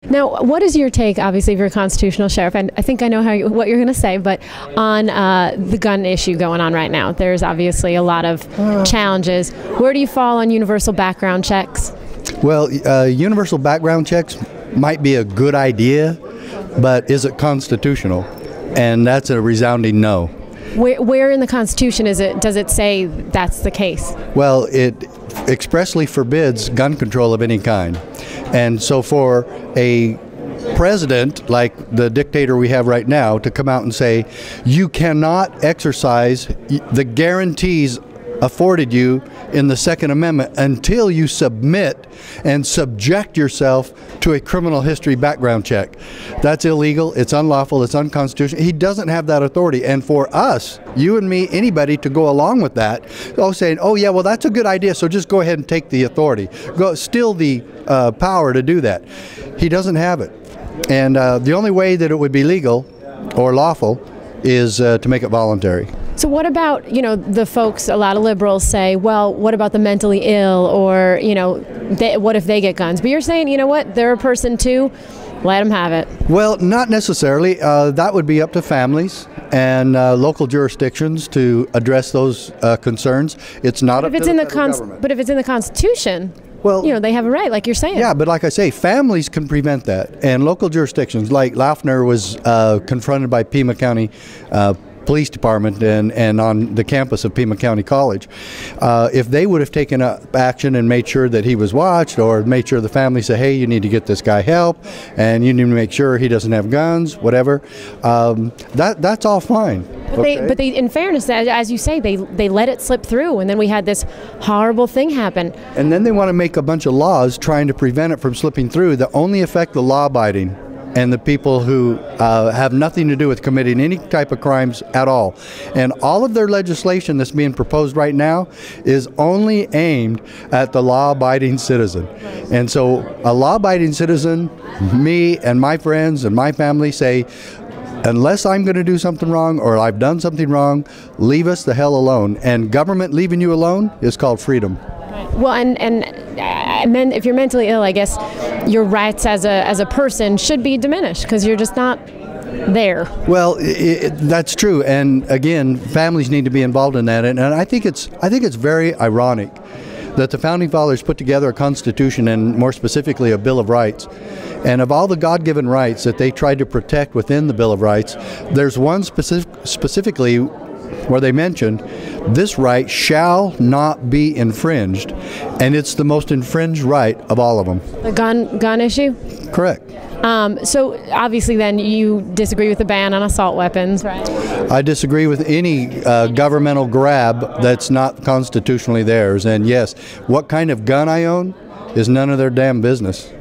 Now, what is your take, obviously, if you're a constitutional sheriff, and I think I know what you're going to say, but on the gun issue going on right now? There's obviously a lot of challenges. Where do you fall on universal background checks? Well, universal background checks might be a good idea, but is it constitutional? And that's a resounding no. Where in the Constitution does it say that's the case? Well, it expressly forbids gun control of any kind. And so for a president like the dictator we have right now to come out and say you cannot exercise the guarantees afforded you in the Second Amendment until you submit and subject yourself to a criminal history background check. That's illegal, it's unlawful, it's unconstitutional. He doesn't have that authority. And for us, you and me, anybody to go along with that, saying, oh yeah, well that's a good idea, so just go ahead and take the authority. Steal the power to do that. He doesn't have it. And the only way that it would be legal or lawful is to make it voluntary. So what about, the folks, a lot of liberals say, well, what about the mentally ill, or, what if they get guns? But you're saying, you know what, they're a person too, let them have it. Well, not necessarily. That would be up to families and local jurisdictions to address those concerns. It's not up to the federal government. But if it's in the Constitution, well, they have a right, like you're saying. Yeah, but like I say, families can prevent that. And local jurisdictions, like Laufner was confronted by Pima County Police Department and on the campus of Pima County College. If they would have taken action and made sure that he was watched, or made sure the family said, hey, you need to get this guy help, and you need to make sure he doesn't have guns, whatever, that's all fine. But they, in fairness, as you say, they let it slip through, and then we had this horrible thing happen. And then they want to make a bunch of laws trying to prevent it from slipping through that only affect the law-abiding and the people who have nothing to do with committing any type of crimes at all. And all of their legislation that's being proposed right now is only aimed at the law-abiding citizen. And so a law-abiding citizen, me and my friends and my family say, unless I'm going to do something wrong or I've done something wrong, leave us the hell alone. And government leaving you alone is called freedom. Well, and if you're mentally ill, I guess your rights as a person should be diminished because you're just not there. Well, that's true, and again, families need to be involved in that. And I think it's very ironic that the Founding Fathers put together a Constitution, and more specifically a Bill of Rights. And of all the God-given rights that they tried to protect within the Bill of Rights, there's one specifically where they mentioned this right shall not be infringed, and it's the most infringed right of all of them. The gun issue? Correct. So obviously then you disagree with the ban on assault weapons, right? I disagree with any governmental grab that's not constitutionally theirs. And yes, what kind of gun I own is none of their damn business.